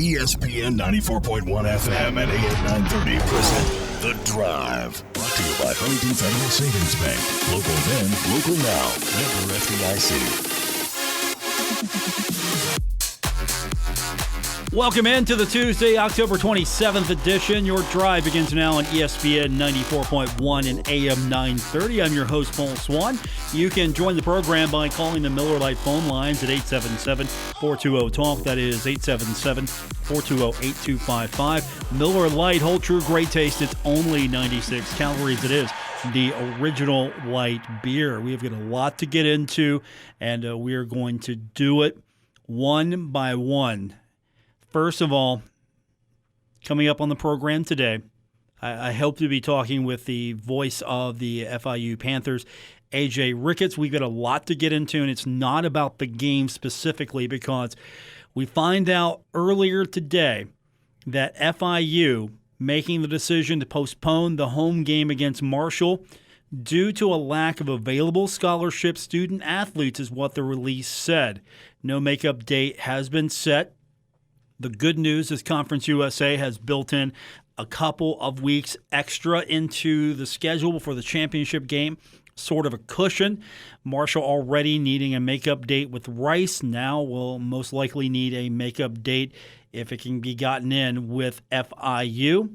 ESPN 94.1 FM and AM 930 present The Drive. Brought to you by Huntington Federal Savings Bank. Local then, local now. Member FDIC. Welcome into the Tuesday, October 27th edition. Your drive begins now on ESPN 94.1 and AM 930. I'm your host, Paul Swann. You can join the program by calling the Miller Lite phone lines at 877-420-TALK. That is 877-420-8255. Miller Lite, whole true great taste. It's only 96 calories. It is the original light beer. We have got a lot to get into, and we are going to do it one by one. First of all, coming up on the program today, I hope to be talking with the voice of the FIU Panthers, AJ Ricketts. We've got a lot to get into, and it's not about the game specifically because we find out earlier today that FIU making the decision to postpone the home game against Marshall due to a lack of available scholarship student athletes is what the release said. No makeup date has been set. The good news is Conference USA has built in a couple of weeks extra into the schedule for the championship game, sort of a cushion. Marshall already needing a makeup date with Rice. Now will most likely need a makeup date if it can be gotten in with FIU.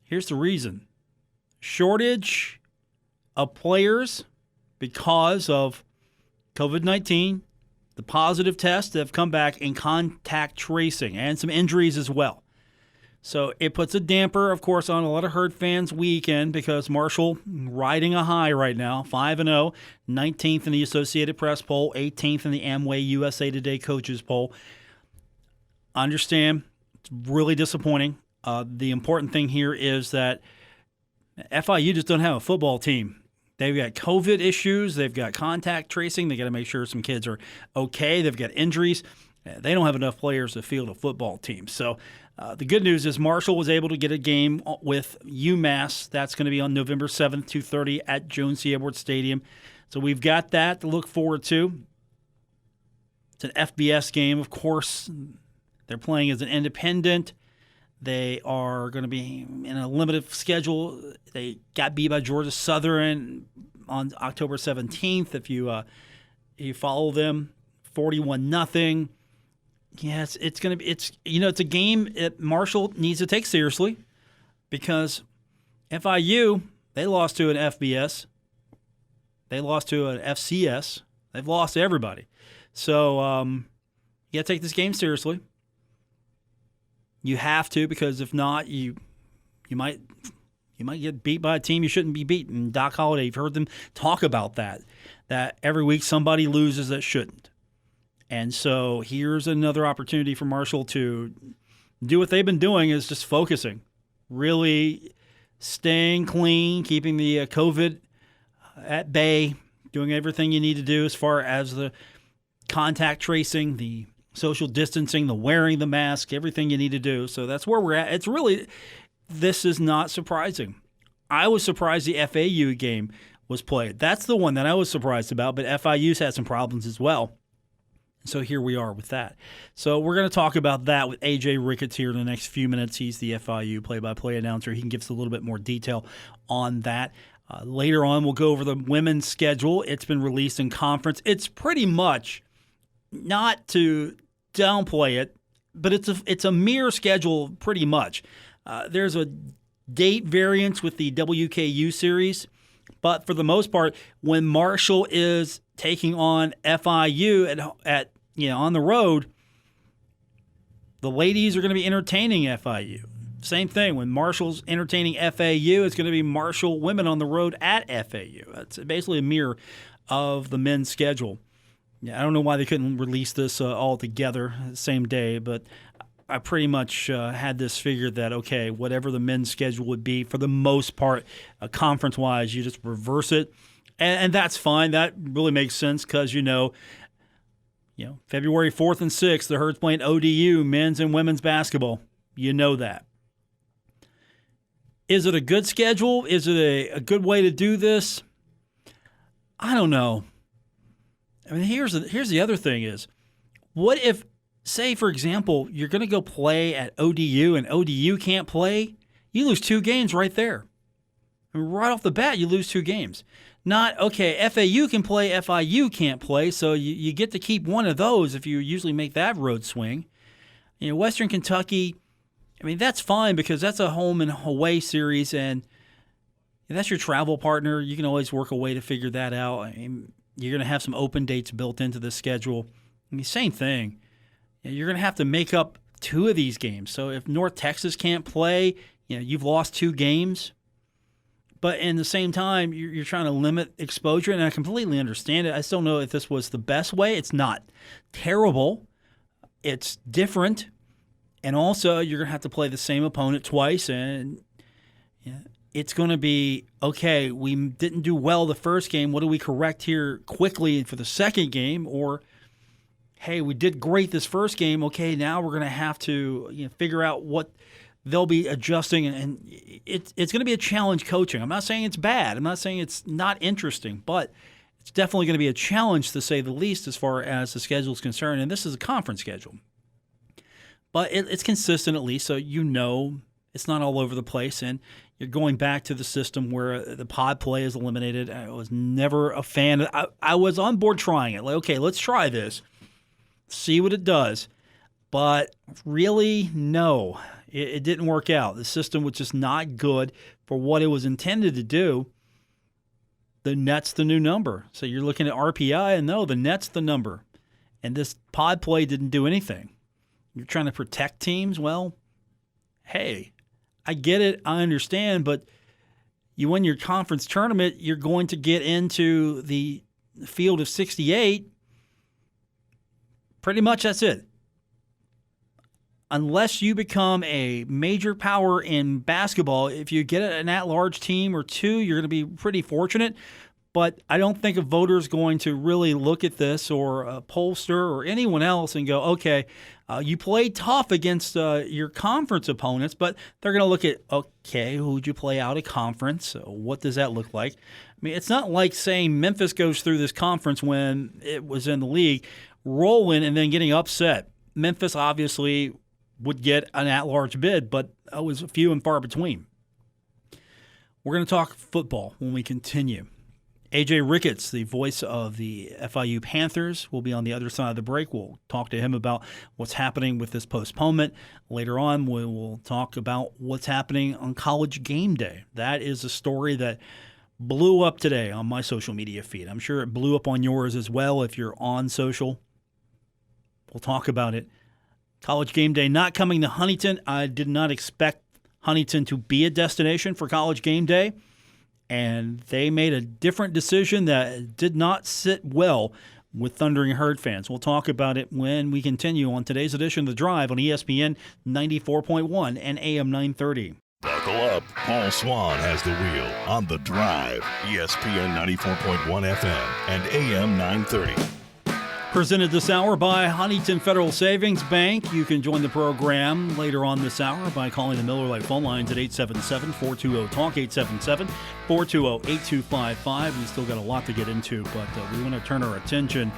Here's the reason. Shortage of players because of COVID-19. The positive tests that have come back in contact tracing and some injuries as well. So it puts a damper, of course, on a lot of Herd fans' weekend because Marshall riding a high right now, 5-0, 19th in the Associated Press poll, 18th in the Amway USA Today coaches poll. Understand, it's really disappointing. The important thing here is that FIU just don't have a football team. They've got COVID issues. They've got contact tracing. They got to make sure some kids are okay. They've got injuries. They don't have enough players to field a football team. So the good news is Marshall was able to get a game with UMass. That's going to be on November 7th, 2:30 at Jones C. Edwards Stadium. So we've got that to look forward to. It's an FBS game, of course. They're playing as an independent. They are going to be in a limited schedule. They got beat by Georgia Southern on October 17th. If you follow them, 41-0. Yes, it's going to be. It's a game that Marshall needs to take seriously because FIU they lost to an FBS, they lost to an FCS, they've lost to everybody. So you got to take this game seriously. You have to, because if not, you might get beat by a team you shouldn't be beaten. Doc Holliday, you've heard them talk about that every week somebody loses that shouldn't. And so here's another opportunity for Marshall to do what they've been doing, is just focusing, really staying clean, keeping the COVID at bay, doing everything you need to do as far as the contact tracing, the social distancing, the wearing the mask, everything you need to do. So that's where we're at. It's really, this is not surprising. I was surprised the FAU game was played. That's the one that I was surprised about, but FIU's had some problems as well. So here we are with that. So we're going to talk about that with AJ Ricketts here in the next few minutes. He's the FIU play-by-play announcer. He can give us a little bit more detail on that. Later on, we'll go over the women's schedule. It's been released in conference. It's pretty much, not to downplay it, but it's a mirror schedule pretty much. There's a date variance with the WKU series, but for the most part, when Marshall is taking on FIU at on the road, the ladies are going to be entertaining FIU. Same thing when Marshall's entertaining FAU, it's going to be Marshall women on the road at FAU. It's basically a mirror of the men's schedule. Yeah, I don't know why they couldn't release this all together the same day, but I pretty much had this figured that, okay, whatever the men's schedule would be, for the most part, conference-wise, you just reverse it. And that's fine. That really makes sense because, February 4th and 6th, the Herds playing ODU, men's and women's basketball. You know that. Is it a good schedule? Is it a good way to do this? I don't know. I mean, here's the other thing is, what if say, for example, you're going to go play at ODU and ODU can't play, you lose 2 games right there. And right off the bat, you lose 2 games. Not, okay, FAU can play, FIU can't play, so you get to keep one of those if you usually make that road swing. Western Kentucky, I mean, that's fine because that's a home and away series, and that's your travel partner. You can always work a way to figure that out. I mean, you're going to have some open dates built into the schedule. I mean, same thing. You're going to have to make up 2 of these games. So if North Texas can't play, you've lost 2 games. But in the same time, you're trying to limit exposure, and I completely understand it. I still don't know if this was the best way. It's not terrible. It's different. And also, you're going to have to play the same opponent twice, and it's going to be, okay, we didn't do well the first game. What do we correct here quickly for the second game? Or, hey, we did great this first game. Okay, now we're going to have to figure out what they'll be adjusting, and it's going to be a challenge coaching. I'm not saying it's bad. I'm not saying it's not interesting, but it's definitely going to be a challenge, to say the least, as far as the schedule is concerned. And this is a conference schedule. But it's consistent at least, so it's not all over the place, and you're going back to the system where the pod play is eliminated. I was never a fan. I was on board trying it. Like, okay, let's try this, see what it does. But really, no, it didn't work out. The system was just not good for what it was intended to do. The net's the new number. So you're looking at RPI, and no, the net's the number. And this pod play didn't do anything. You're trying to protect teams? Well, hey, I get it. I understand. But you win your conference tournament, you're going to get into the field of 68. Pretty much that's it. Unless you become a major power in basketball, if you get an at-large team or 2, you're going to be pretty fortunate. But I don't think a voter is going to really look at this, or a pollster or anyone else, and go, okay, you played tough against your conference opponents, but they're going to look at, okay, who'd you play out of conference? What does that look like? I mean, it's not like saying Memphis goes through this conference when it was in the league, rolling and then getting upset. Memphis obviously would get an at-large bid, but it was few and far between. We're going to talk football when we continue. AJ Ricketts, the voice of the FIU Panthers, will be on the other side of the break. We'll talk to him about what's happening with this postponement. Later on, we will talk about what's happening on College GameDay. That is a story that blew up today on my social media feed. I'm sure it blew up on yours as well if you're on social. We'll talk about it. College GameDay not coming to Huntington. I did not expect Huntington to be a destination for College GameDay, and they made a different decision that did not sit well with Thundering Herd fans. We'll talk about it when we continue on today's edition of The Drive on ESPN 94.1 and AM 930. Buckle up. Paul Swann has the wheel on The Drive, ESPN 94.1 FM and AM 930. Presented this hour by Huntington Federal Savings Bank. You can join the program later on this hour by calling the Miller Lite phone lines at 877-420-TALK, 877-420-8255. We still got a lot to get into, but we want to turn our attention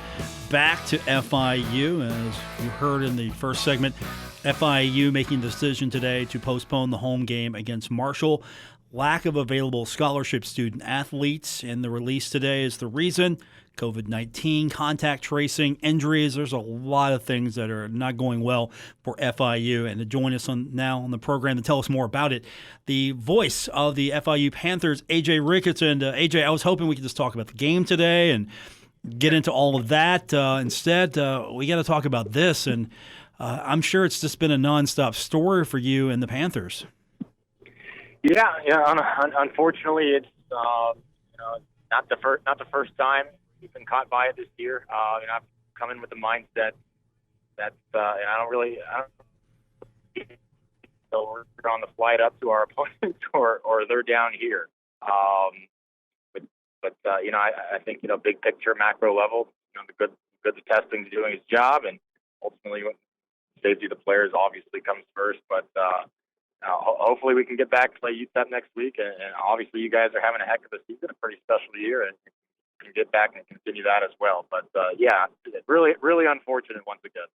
back to FIU. As you heard in the first segment, FIU making the decision today to postpone the home game against Marshall. Lack of available scholarship student athletes in the release today is the reason. COVID-19, contact tracing, injuries. There's a lot of things that are not going well for FIU. And to join us now on the program to tell us more about it, the voice of the FIU Panthers, AJ Ricketts. And AJ, I was hoping we could just talk about the game today and get into all of that. Instead, we got to talk about this. And I'm sure it's just been a nonstop story for you and the Panthers. Yeah. Unfortunately, it's not the first time we've been caught by it this year. I've come in with the mindset that so we're on the flight up to our opponents or they're down here. But I think big picture, macro level, the testing's doing its job, and ultimately safety of the players obviously comes first. But hopefully we can get back to play UTEP next week, and obviously you guys are having a heck of a season, a pretty special year, and can get back and continue that as well. But really, really unfortunate once again.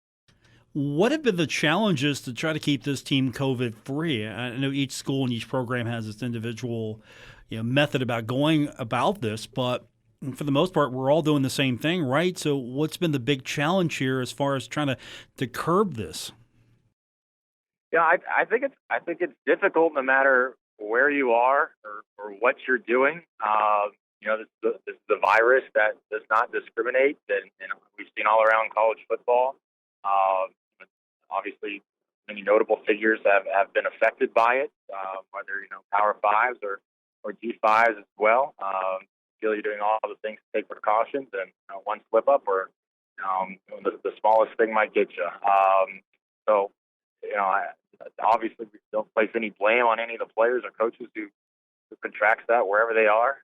What have been the challenges to try to keep this team COVID free? I know each school and each program has its individual, method about going about this, but for the most part, we're all doing the same thing, right? So, what's been the big challenge here as far as trying to curb this? Yeah, I think it's difficult no matter where you are or what you're doing. This is the virus that does not discriminate, and we've seen all around college football. Uh, Obviously, many notable figures have been affected by it, whether Power Fives or G5s as well. Feel you're doing all the things to take precautions, and one slip up or the smallest thing might get you. So, obviously we don't place any blame on any of the players or coaches who contracts that wherever they are.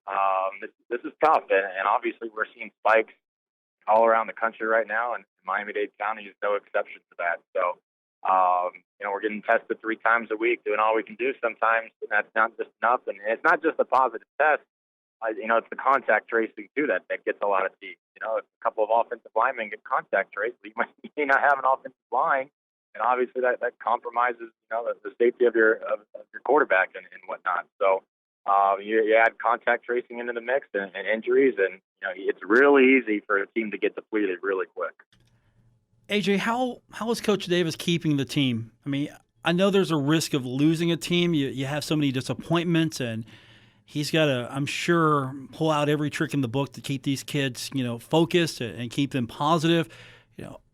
This is tough, and obviously we're seeing spikes all around the country right now, and Miami-Dade County is no exception to that. So, we're getting tested 3 times a week, doing all we can do sometimes, and that's not just enough. And it's not just a positive test. It's the contact tracing too that gets a lot of teams. If a couple of offensive linemen get contact traced, you may not have an offensive line, and obviously that compromises the safety of your quarterback and whatnot. So you add contact tracing into the mix and injuries, and it's really easy for a team to get depleted really quick. AJ, how is Coach Davis keeping the team? I mean, I know there's a risk of losing a team. You have so many disappointments, and he's got to, I'm sure, pull out every trick in the book to keep these kids, focused and keep them positive.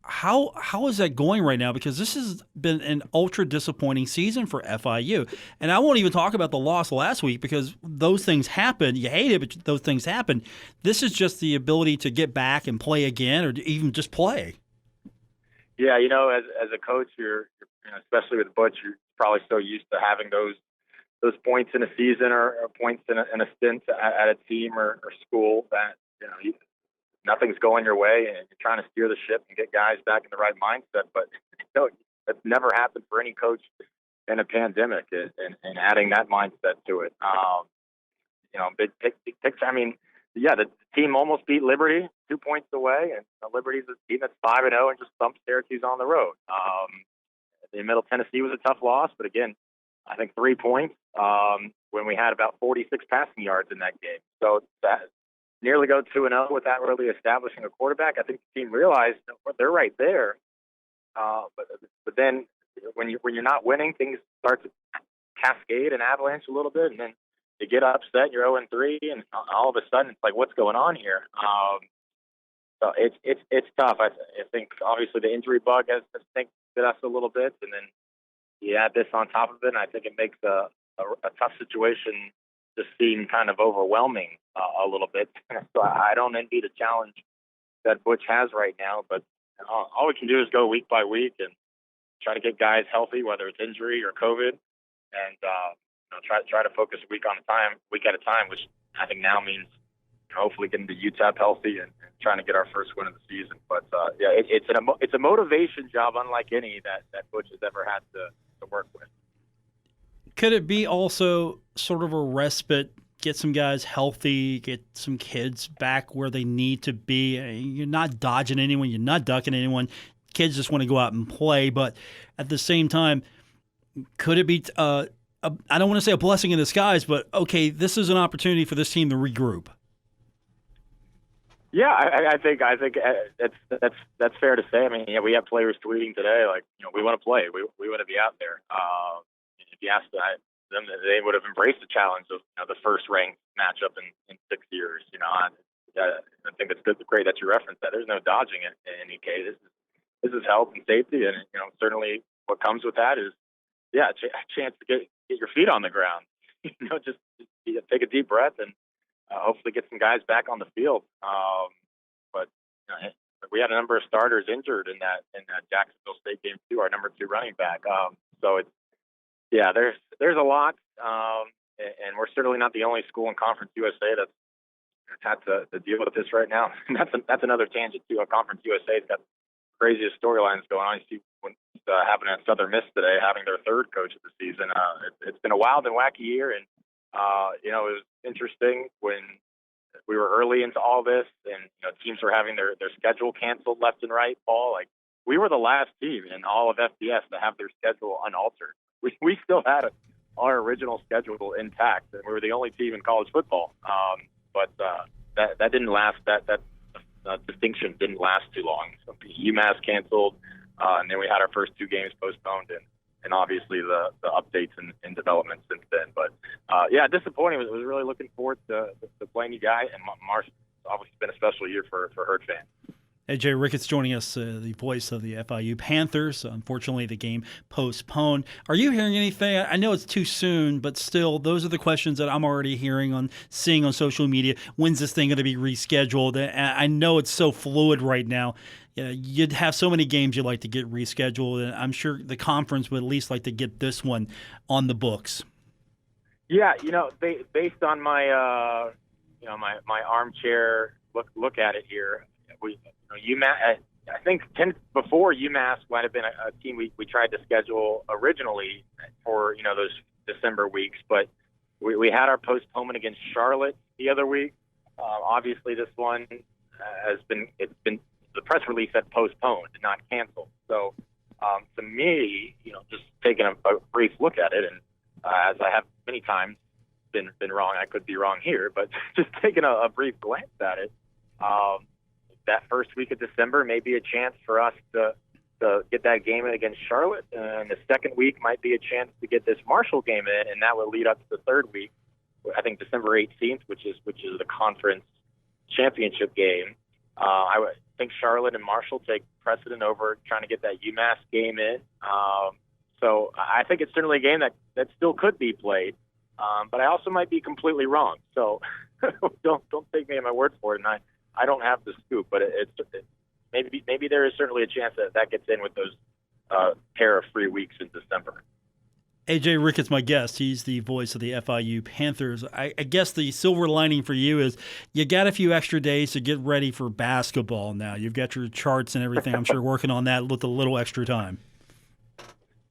How is that going right now? Because this has been an ultra disappointing season for FIU. And I won't even talk about the loss last week because those things happen. You hate it, but those things happen. This is just the ability to get back and play again or even just play. Yeah, as a coach, you're especially with Butch, you're probably so used to having those points in a season or points in a stint at a team or school that nothing's going your way, and you're trying to steer the ship and get guys back in the right mindset. But that's never happened for any coach in a pandemic, and adding that mindset to it. Big picture. I mean, yeah, the team almost beat Liberty 2 points away, and Liberty's a team that's 5-0 and just thumped Syracuse on the road. The Middle Tennessee was a tough loss, but again, I think 3 points when we had about 46 passing yards in that game. So that nearly go 2-0 without really establishing a quarterback. I think the team realized they're right there. But then when you're not winning, things start to cascade and avalanche a little bit, and then you get upset. You're 0-3, and all of a sudden it's like, what's going on here? So it's tough. I think obviously the injury bug has hit us a little bit, and then you add this on top of it, and I think it makes a tough situation just seem kind of overwhelming a little bit. So I don't envy the challenge that Butch has right now, but all we can do is go week by week and try to get guys healthy, whether it's injury or COVID, and try to focus a week at a time, which I think now means hopefully getting to UTEP healthy and trying to get our first win of the season. But it's a motivation job unlike any that Butch has ever had to work with. Could it be also sort of a respite, get some guys healthy, get some kids back where they need to be? You're not dodging anyone, you're not ducking anyone. Kids just want to go out and play, but at the same time, could it be I don't want to say a blessing in disguise, but okay, this is an opportunity for this team to regroup? Yeah, I think that's fair to say. I mean, we have players tweeting today like, we want to play, we want to be out there. If you asked them, they would have embraced the challenge of the first ranked matchup in 6 years. I think it's great that you referenced that. There's no dodging it in any case. This is health and safety, and certainly what comes with that is a chance to get your feet on the ground. Just take a deep breath and hopefully get some guys back on the field. But we had a number of starters injured in that Jacksonville State game too. Our number 2 running back. So it's there's a lot, and we're certainly not the only school in Conference USA that's had to deal with this right now. And that's another tangent too. Conference USA's got craziest storylines going on. You see what's happening at Southern Miss today, having their 3rd coach of the season. It's been a wild and wacky year, and it was interesting when we were early into all this, and teams were having their schedule canceled left and right. Paul, like we were the last team in all of FBS to have their schedule unaltered. We still had our original schedule intact, and we were the only team in college football. But that didn't last. That distinction didn't last too long. So UMass canceled, and then we had our first 2 games postponed, and obviously the updates and developments since then. But yeah, disappointing. I was really looking forward to playing you guys, and Marsh. Obviously, it's been a special year for Herd fans. AJ Ricketts joining us, the voice of the FIU Panthers. Unfortunately, the game postponed. Are you hearing anything? I know it's too soon, but still, those are the questions that I'm already seeing on social media. When's this thing going to be rescheduled? And I know it's so fluid right now. You'd have so many games you'd like to get rescheduled, and I'm sure the conference would at least like to get this one on the books. Yeah, based on my my armchair look at it here, UMass, I think before UMass might have been a team we tried to schedule originally for those December weeks, but we had our postponement against Charlotte the other week. Obviously, this one it's been the press release said postponed, not canceled. So to me, just taking a brief look at it, and as I have many times been wrong, I could be wrong here, but just taking a brief glance at it. That first week of December may be a chance for us to get that game in against Charlotte, and the second week might be a chance to get this Marshall game in, and that would lead up to the third week, I think December 18th, which is the conference championship game. I would think Charlotte and Marshall take precedent over trying to get that UMass game in. So I think it's certainly a game that still could be played, but I also might be completely wrong. So don't take me at my word for it, and I don't have the scoop, but maybe there is certainly a chance that gets in with those pair of free weeks in December. AJ Ricketts, my guest. He's the voice of the FIU Panthers. I guess the silver lining for you is you got a few extra days to get ready for basketball now. You've got your charts and everything. I'm sure working on that with a little extra time.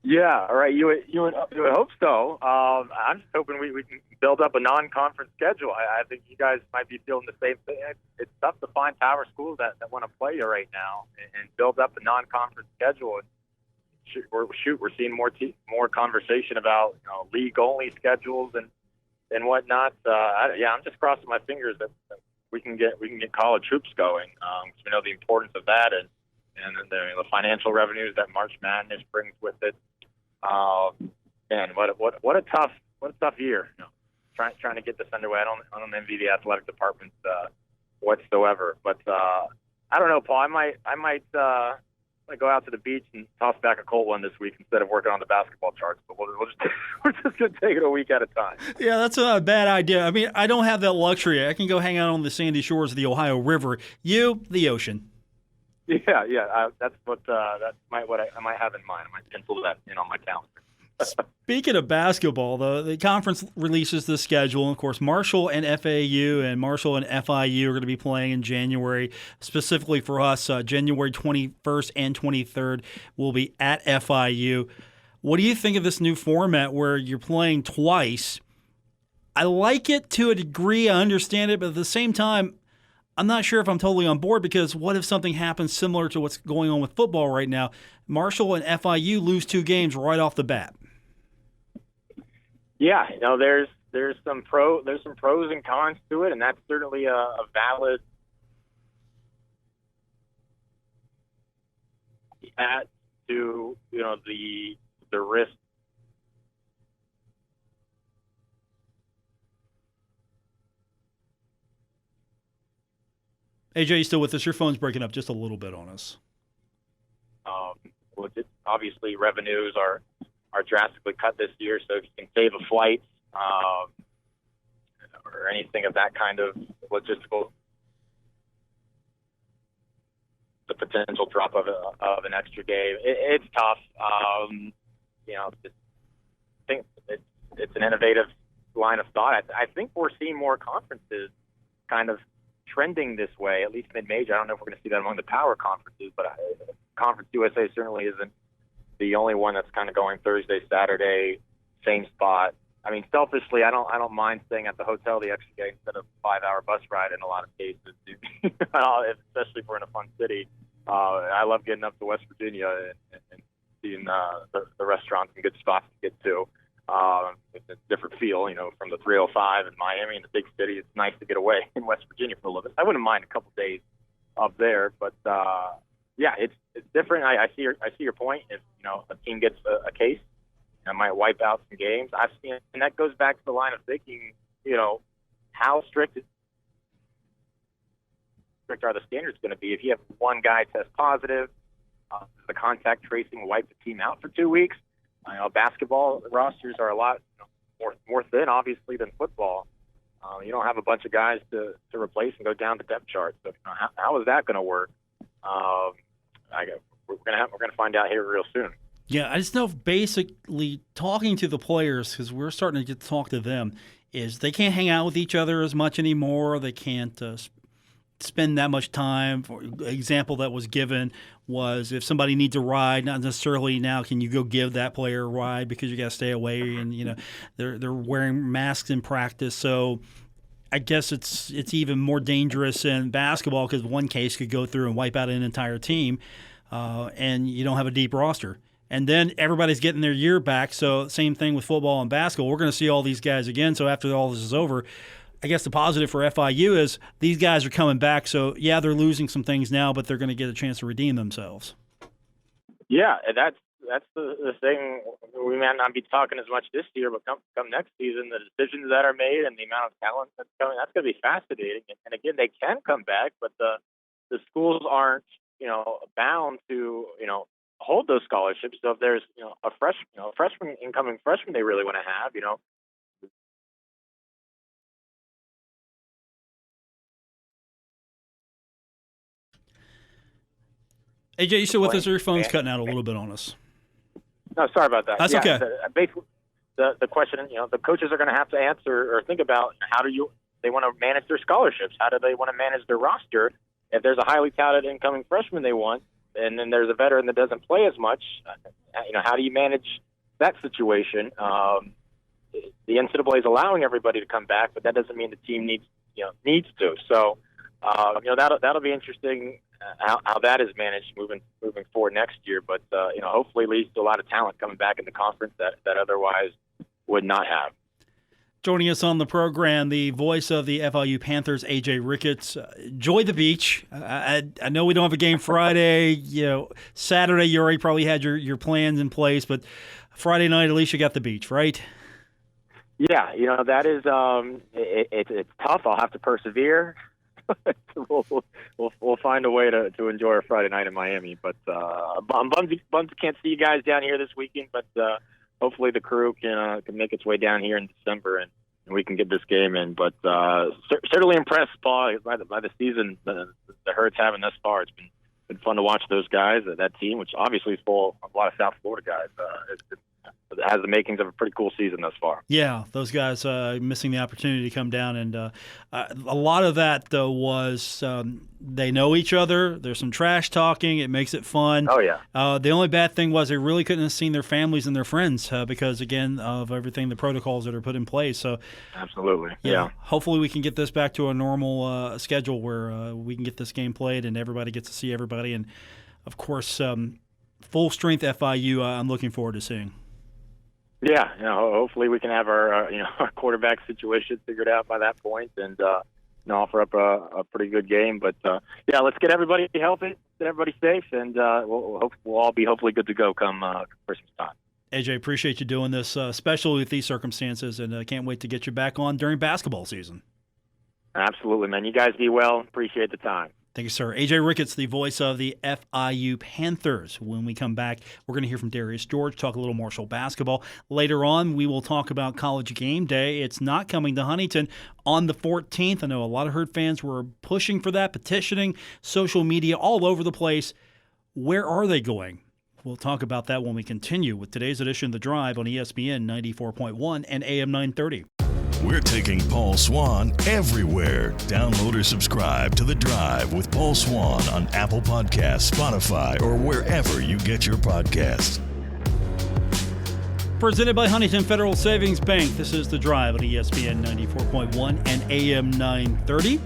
Yeah, all right. You would hope so. I'm just hoping we can build up a non-conference schedule. I think you guys might be feeling the same thing. It's tough to find power schools that want to play you right now and build up a non-conference schedule. We're seeing more conversation about league-only schedules and whatnot. I'm just crossing my fingers that we can get college hoops going. We know the importance of that and the financial revenues that March Madness brings with it. Man, what a tough year. Trying to get this underway. I don't envy the athletic department whatsoever. But I don't know, Paul. I might go out to the beach and toss back a cold one this week instead of working on the basketball charts. But we're just going to take it a week at a time. Yeah, that's not a bad idea. I mean, I don't have that luxury. I can go hang out on the sandy shores of the Ohio River. You, the ocean. Yeah. That's what I might have in mind. I might pencil that in on my calendar. Speaking of basketball, the conference releases the schedule. And of course, Marshall and FAU and Marshall and FIU are going to be playing in January. Specifically for us, January 21st and 23rd will be at FIU. What do you think of this new format where you're playing twice? I like it to a degree. I understand it. But at the same time, I'm not sure if I'm totally on board because what if something happens similar to what's going on with football right now? Marshall and FIU lose 2 games right off the bat. Yeah, there's some pros and cons to it, and that's certainly a valid add to the risk. AJ, you still with us? Your phone's breaking up just a little bit on us. Obviously, revenues are drastically cut this year, so if you can save a flight or anything of that kind of logistical, the potential drop of an extra game, it's tough. I think it's an innovative line of thought. I think we're seeing more conferences kind of trending this way, at least mid-major. I don't know if we're going to see that among the power conferences, but Conference USA certainly isn't the only one that's kind of going Thursday, Saturday, same spot. I mean, selfishly, I don't mind staying at the hotel the extra day instead of a 5-hour bus ride in a lot of cases, especially if we're in a fun city. I love getting up to West Virginia and seeing the restaurants and good spots to get to. It's a different feel, from the 305 in Miami and the big city. It's nice to get away in West Virginia for a little bit. I wouldn't mind a couple days up there, but it's different. I see your point. If a team gets a case, I might wipe out some games. I've seen, and that goes back to the line of thinking. How strict are the standards going to be? If you have one guy test positive, the contact tracing wipe the team out for 2 weeks. Basketball rosters are a lot more thin, obviously, than football. You don't have a bunch of guys to replace and go down the depth chart. So how is that going to work? We're going to find out here real soon. Yeah, I just know basically talking to the players, because we're starting to get to talk to them, is they can't hang out with each other as much anymore. They can't spend that much time. For example that was given was if somebody needs a ride, not necessarily now can you go give that player a ride because you got to stay away, and they're wearing masks in practice. So I guess it's even more dangerous in basketball because one case could go through and wipe out an entire team, and you don't have a deep roster. And then everybody's getting their year back. So same thing with football and basketball. We're going to see all these guys again. So after all this is over, I guess the positive for FIU is these guys are coming back. So, yeah, they're losing some things now, but they're going to get a chance to redeem themselves. Yeah, that's the thing. We may not be talking as much this year, but come next season, the decisions that are made and the amount of talent that's coming, that's going to be fascinating. And again, they can come back, but the schools aren't, bound to, hold those scholarships. So if there's, a incoming freshman they really want to have, AJ, you still with us, or your phone's cutting out a little bit on us? No, sorry about that. That's okay. Basically, the question, the coaches are going to have to answer or think about they want to manage their scholarships. How do they want to manage their roster? If there's a highly touted incoming freshman they want, and then there's a veteran that doesn't play as much, how do you manage that situation? The NCAA is allowing everybody to come back, but that doesn't mean the team needs to. So, that'll be interesting how that is managed moving forward next year. But hopefully leads to a lot of talent coming back in the conference that otherwise would not have. Joining us on the program, the voice of the FIU Panthers, AJ Ricketts. Enjoy the beach. I know we don't have a game Friday. Saturday you already probably had your plans in place, but Friday night at least you got the beach, right? Yeah, that is it's tough. I'll have to persevere. We'll find a way to enjoy our Friday night in Miami. But I'm bummed can't see you guys down here this weekend. But hopefully the crew can make its way down here in December and we can get this game in. But certainly impressed, Paul, by the season the Herd's having thus far. It's been fun to watch those guys, that team, which obviously is full of a lot of South Florida guys. It has the makings of a pretty cool season thus far. Yeah, those guys missing the opportunity to come down. And a lot of that, though, was they know each other. There's some trash talking. It makes it fun. Oh, yeah. The only bad thing was they really couldn't have seen their families and their friends because, again, of everything, the protocols that are put in place. So, absolutely, yeah. Hopefully we can get this back to a normal schedule where we can get this game played and everybody gets to see everybody. And, of course, full-strength FIU I'm looking forward to seeing. Yeah, hopefully we can have our quarterback situation figured out by that point and offer up a pretty good game. But let's get everybody healthy, get everybody safe, and we'll all be hopefully good to go come Christmas time. AJ, appreciate you doing this, especially with these circumstances, and I can't wait to get you back on during basketball season. Absolutely, man. You guys be well. Appreciate the time. Thank you, sir. AJ Ricketts, the voice of the FIU Panthers. When we come back, we're going to hear from Darius George, talk a little Marshall basketball. Later on, we will talk about College Game Day. It's not coming to Huntington on the 14th. I know a lot of Herd fans were pushing for that, petitioning, social media all over the place. Where are they going? We'll talk about that when we continue with today's edition of The Drive on ESPN 94.1 and AM 930. We're taking Paul Swann everywhere. Download or subscribe to The Drive with Paul Swann on Apple Podcasts, Spotify, or wherever you get your podcasts. Presented by Huntington Federal Savings Bank. This is The Drive on ESPN 94.1 and AM 930.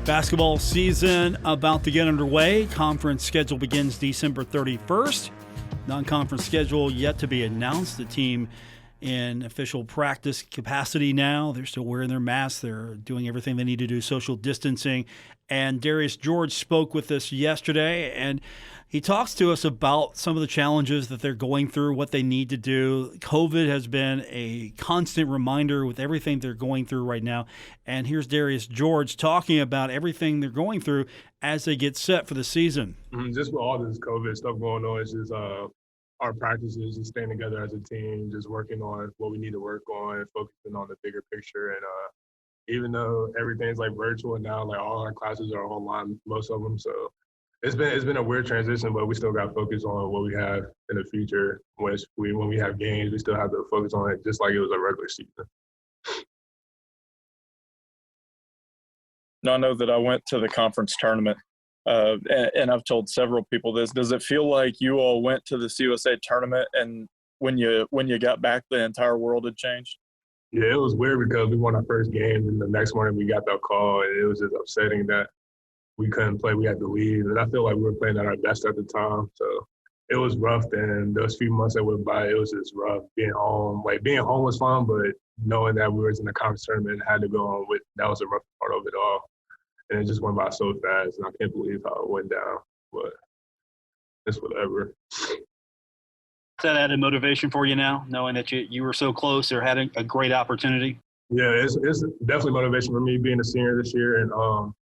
Basketball season about to get underway. Conference schedule begins December 31st. Non-conference schedule yet to be announced. The team in official practice capacity now. They're still wearing their masks. They're doing everything they need to do, social distancing. And Darius George spoke with us yesterday, and he talks to us about some of the challenges that they're going through, what they need to do. COVID has been a constant reminder with everything they're going through right now. And here's Darius George talking about everything they're going through as they get set for the season. Just with all this COVID stuff going on, it's just our practices, just staying together as a team, just working on what we need to work on, focusing on the bigger picture. And even though everything's like virtual now, like all our classes are online, most of them. So it's been a weird transition, but we still got to focus on what we have in the future. When we have games, we still have to focus on it just like it was a regular season. Now, I know that I went to the conference tournament, and I've told several people this. Does it feel like you all went to the CUSA tournament, and when you got back, the entire world had changed? Yeah, it was weird because we won our first game, and the next morning we got that call, and it was just upsetting that we couldn't play. We had to leave, and I feel like we were playing at our best at the time. So it was rough. And those few months that went by, it was just rough being home. Like being home was fun, but knowing that we were in the conference tournament and had to go on with that was a rough part of it all. And it just went by so fast, and I can't believe how it went down. But it's whatever. Is that added motivation for you now, knowing that you were so close or had a great opportunity? Yeah, it's definitely motivation for me being a senior this year, and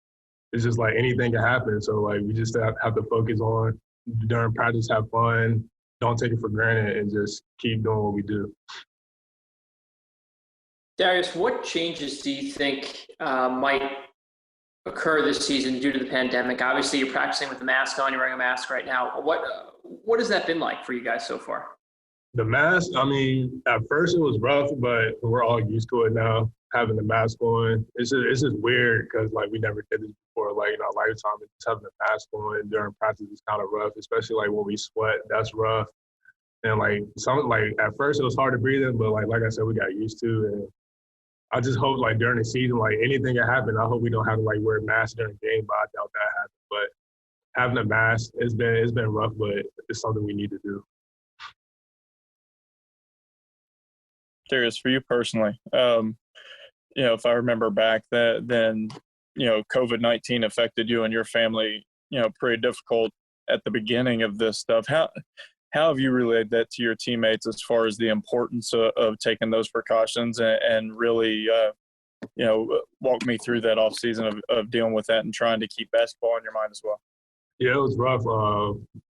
it's just like anything can happen. So like we just have to focus on during practice, have fun, don't take it for granted, and just keep doing what we do. Darius, what changes do you think might occur this season due to the pandemic? Obviously, you're practicing with the mask on. You're wearing a mask right now. What has that been like for you guys so far? The mask, I mean, at first it was rough, but we're all used to it now, having the mask on. It's just weird because, like, we never did this before, like, in our lifetime. Just having the mask on during practice is kind of rough, especially, like, when we sweat. That's rough. And, like, at first it was hard to breathe in, but, like I said, we got used to it. And I just hope, like, during the season, like, anything can happen. I hope we don't have to, like, wear masks during the game, but I doubt that happens. But having a mask, it's been rough, but it's something we need to do. Darius, for you personally, if I remember back then, COVID-19 affected you and your family, pretty difficult at the beginning of this stuff. How have you relayed that to your teammates as far as the importance of taking those precautions and really, walk me through that off season of dealing with that and trying to keep basketball in your mind as well? Yeah, it was rough.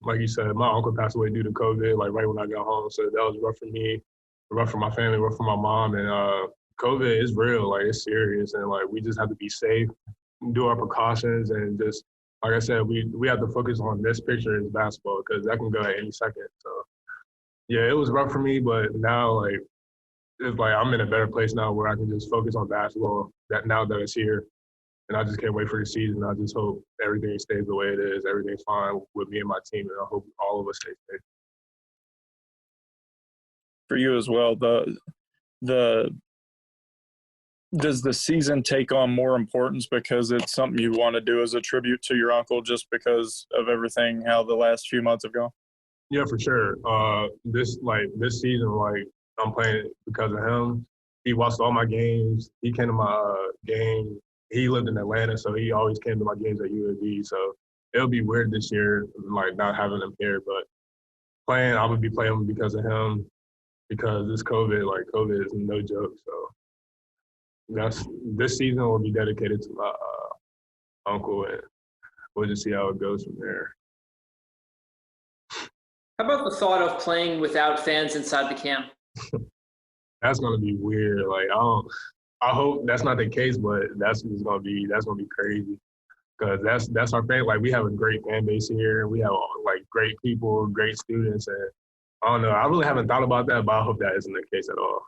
Like you said, my uncle passed away due to COVID, like right when I got home. So that was rough for me, rough for my family, rough for my mom. And COVID is real, like it's serious. And like we just have to be safe, do our precautions, and just, like I said, we have to focus on this picture as basketball because that can go at any second. So yeah, it was rough for me, but now like it's like I'm in a better place now where I can just focus on basketball now that it's here. And I just can't wait for the season. I just hope everything stays the way it is. Everything's fine with me and my team, and I hope all of us stay safe. For you as well, does the season take on more importance because it's something you want to do as a tribute to your uncle just because of everything, how the last few months have gone? Yeah, for sure. This season, like I'm playing because of him. He watched all my games. He came to my game. He lived in Atlanta, so he always came to my games at UAB. So it'll be weird this year, like not having him here. But I would be playing because of him, because this COVID is no joke. So this season will be dedicated to my uncle, and we'll just see how it goes from there. How about the thought of playing without fans inside the camp? That's gonna be weird. Like I hope that's not the case, but that's gonna be crazy because that's our fan. Like we have a great fan base here. We have like great people, great students, and I don't know. I really haven't thought about that, but I hope that isn't the case at all.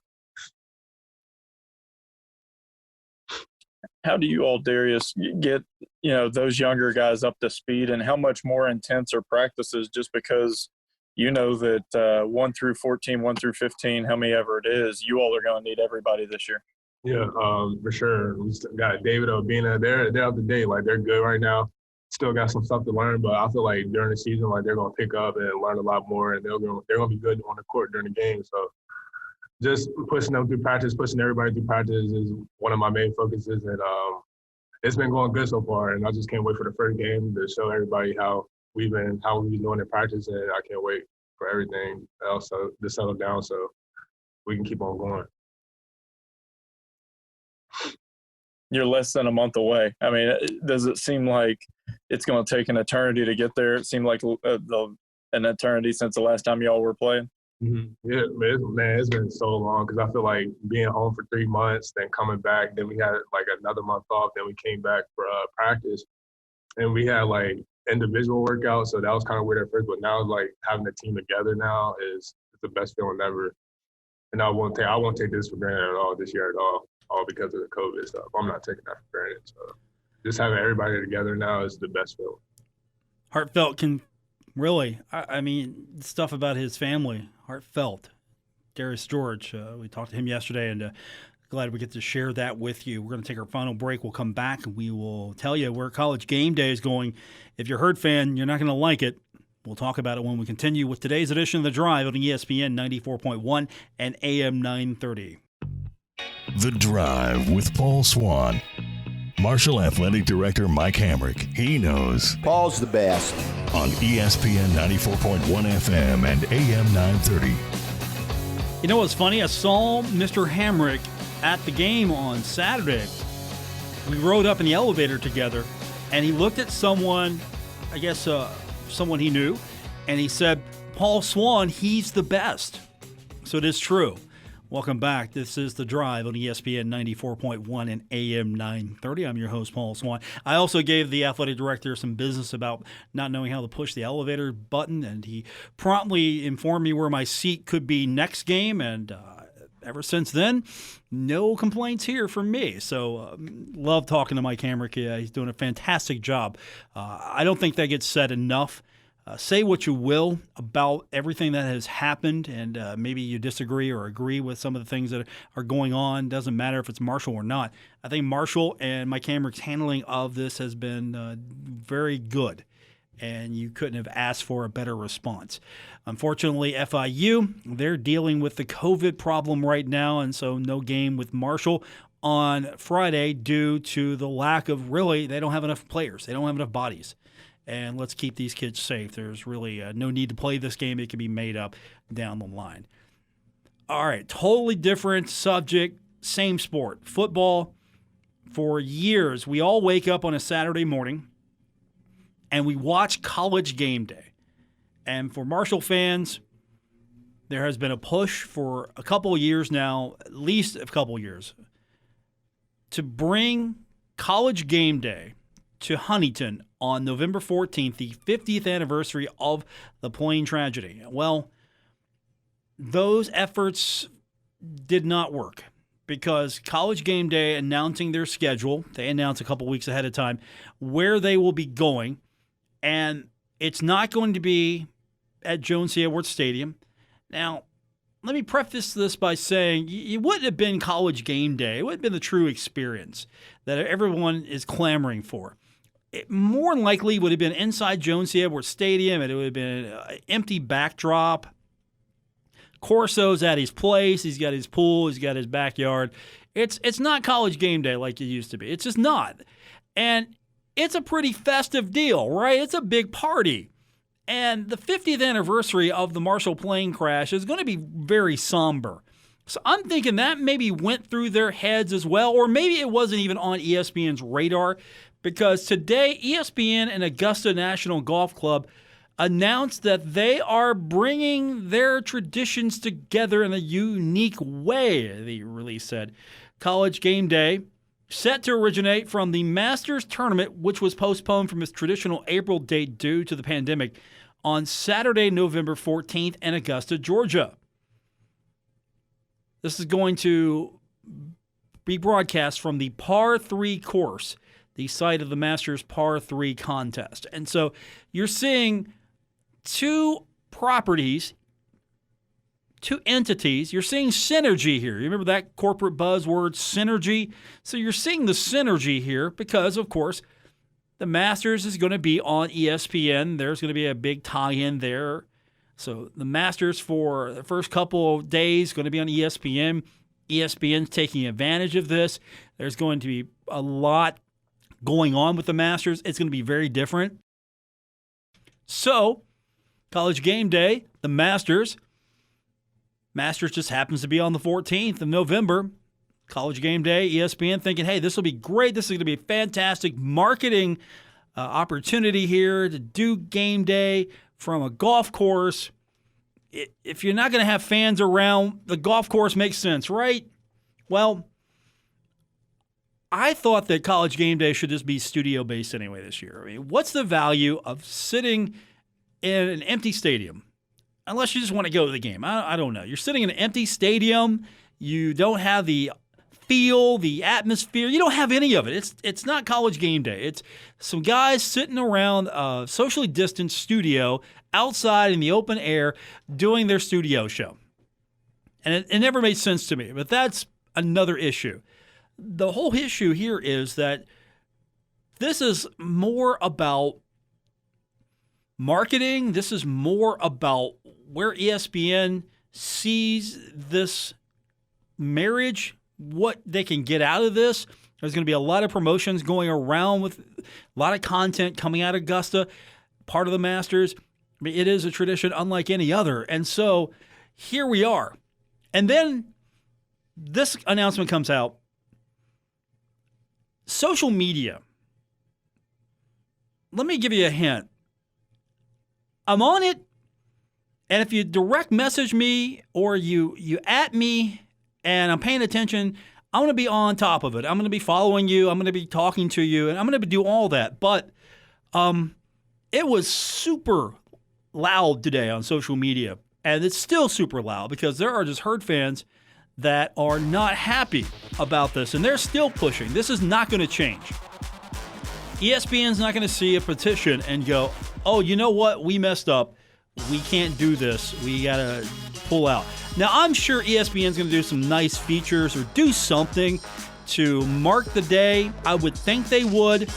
How do you all, Darius, get those younger guys up to speed, and how much more intense are practices? Just because that 1 through 14, 1 through 15, how many ever it is, you all are going to need everybody this year. Yeah, for sure. We still got David Obina. They're up to date. Like, they're good right now. Still got some stuff to learn, but I feel like during the season, like, they're gonna pick up and learn a lot more, and they're gonna be good on the court during the game. So just pushing them through practice, pushing everybody through practice is one of my main focuses, and it's been going good so far. And I just can't wait for the first game to show everybody how we've been doing in practice, and I can't wait for everything else to settle down so we can keep on going. You're less than a month away. I mean, does it seem like it's going to take an eternity to get there? It seemed like an eternity since the last time y'all were playing. Mm-hmm. Yeah, man, it's been so long because I feel like being home for 3 months, then coming back, then we had like another month off, then we came back for practice, and we had like individual workouts, so that was kind of weird at first, but now like having the team together now is the best feeling ever, and I won't take this for granted at all this year at all because of the COVID stuff. I'm not taking that for granted. So just having everybody together now is the best feeling. Heartfelt can really, I mean, stuff about his family, heartfelt. Darius George, we talked to him yesterday, and glad we get to share that with you. We're going to take our final break. We'll come back, and we will tell you where College Game Day is going. If you're a Herd fan, you're not going to like it. We'll talk about it when we continue with today's edition of The Drive on ESPN 94.1 and AM 930. The Drive with Paul Swann. Marshall Athletic Director Mike Hamrick. He knows. Paul's the best. On ESPN 94.1 FM and AM 930. You know what's funny? I saw Mr. Hamrick at the game on Saturday. We rode up in the elevator together, and he looked at someone, I guess someone he knew, and he said, Paul Swann, he's the best. So it is true. Welcome back. This is The Drive on ESPN 94.1 and AM 930. I'm your host, Paul Swann. I also gave the athletic director some business about not knowing how to push the elevator button, and he promptly informed me where my seat could be next game, and ever since then, no complaints here from me. So love talking to Mike Hamrick. He's doing a fantastic job. I don't think that gets said enough. Say what you will about everything that has happened, and maybe you disagree or agree with some of the things that are going on. Doesn't matter if it's Marshall or not. I think Marshall and Mike Hamrick's handling of this has been very good, and you couldn't have asked for a better response. Unfortunately, FIU, they're dealing with the COVID problem right now, and so no game with Marshall on Friday due to the lack of they don't have enough players. They don't have enough bodies. And let's keep these kids safe. There's really no need to play this game. It can be made up down the line. All right, totally different subject, same sport. Football. For years, we all wake up on a Saturday morning and we watch College Game Day. And for Marshall fans, there has been a push for a couple of years now, at least a couple of years, to bring College Game Day to Huntington on November 14th, the 50th anniversary of the plane tragedy. Well, those efforts did not work because College Game Day announcing their schedule, they announced a couple weeks ahead of time where they will be going, and it's not going to be at Jones C. Edwards Stadium. Now, let me preface this by saying it wouldn't have been College Game Day. It wouldn't have been the true experience that everyone is clamoring for. It more than likely would have been inside Jones C. Edwards Stadium, and it would have been an empty backdrop. Corso's at his place. He's got his pool. He's got his backyard. It's not College Game Day like it used to be. It's just not. And it's a pretty festive deal, right? It's a big party. And the 50th anniversary of the Marshall plane crash is going to be very somber. So I'm thinking that maybe went through their heads as well, or maybe it wasn't even on ESPN's radar. Because today, ESPN and Augusta National Golf Club announced that they are bringing their traditions together in a unique way, the release said. College Game Day, set to originate from the Masters Tournament, which was postponed from its traditional April date due to the pandemic, on Saturday, November 14th in Augusta, Georgia. This is going to be broadcast from the Par 3 course, the site of the Masters Par 3 contest. And so you're seeing two properties two entities. You're seeing synergy here. You remember that corporate buzzword, synergy? So you're seeing the synergy here because, of course, the Masters is going to be on ESPN. There's going to be a big tie-in there. So the Masters for the first couple of days going to be on ESPN. ESPN's taking advantage of this. There's going to be a lot going on with the Masters. It's going to be very different. So, College Game Day, the Masters just happens to be on the 14th of November. College Game Day, ESPN thinking, hey, this will be great. This is going to be a fantastic marketing opportunity here to do game day from a golf course. If you're not going to have fans around, the golf course makes sense, right? Well, I thought that College Game Day should just be studio-based anyway this year. I mean, what's the value of sitting in an empty stadium? Unless you just want to go to the game. I don't know. You're sitting in an empty stadium. You don't have the feel, the atmosphere. You don't have any of it. It's not College Game Day. It's some guys sitting around a socially distanced studio outside in the open air doing their studio show. And it never made sense to me. But that's another issue. The whole issue here is that this is more about marketing. This is more about where ESPN sees this marriage, what they can get out of this. There's going to be a lot of promotions going around with a lot of content coming out of Augusta, part of the Masters. I mean, it is a tradition unlike any other. And so here we are. And then this announcement comes out. Social media. Let me give you a hint. I'm on it, and if you direct message me or you at me and I'm paying attention, I'm going to be on top of it. I'm going to be following you. I'm going to be talking to you, and I'm going to do all that. But it was super loud today on social media, and it's still super loud because there are just Herd fans that are not happy about this, and they're still pushing. This is not going to change. ESPN's not going to see a petition and go, oh, you know what? We messed up. We can't do this. We got to pull out. Now, I'm sure ESPN's going to do some nice features or do something to mark the day. I would think they would,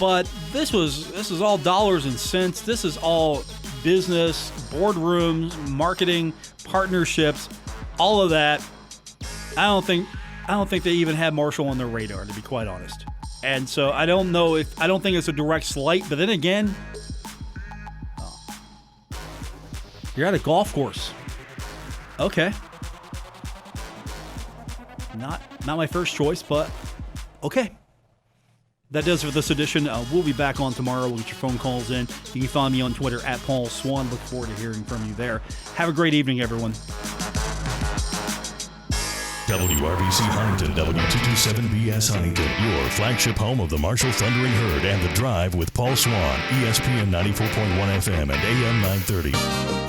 but this is all dollars and cents. This is all business, boardrooms, marketing, partnerships, all of that. I don't think they even had Marshall on their radar, to be quite honest. And so I don't think it's a direct slight, but then again, you're at a golf course. Okay. Not my first choice, but okay. That does it for this edition. We'll be back on tomorrow. We'll get your phone calls in. You can find me on Twitter at Paul Swann. Look forward to hearing from you there. Have a great evening, everyone. WRBC Huntington, W227BS Huntington, your flagship home of the Marshall Thundering Herd and The Drive with Paul Swann, ESPN 94.1 FM and AM 930.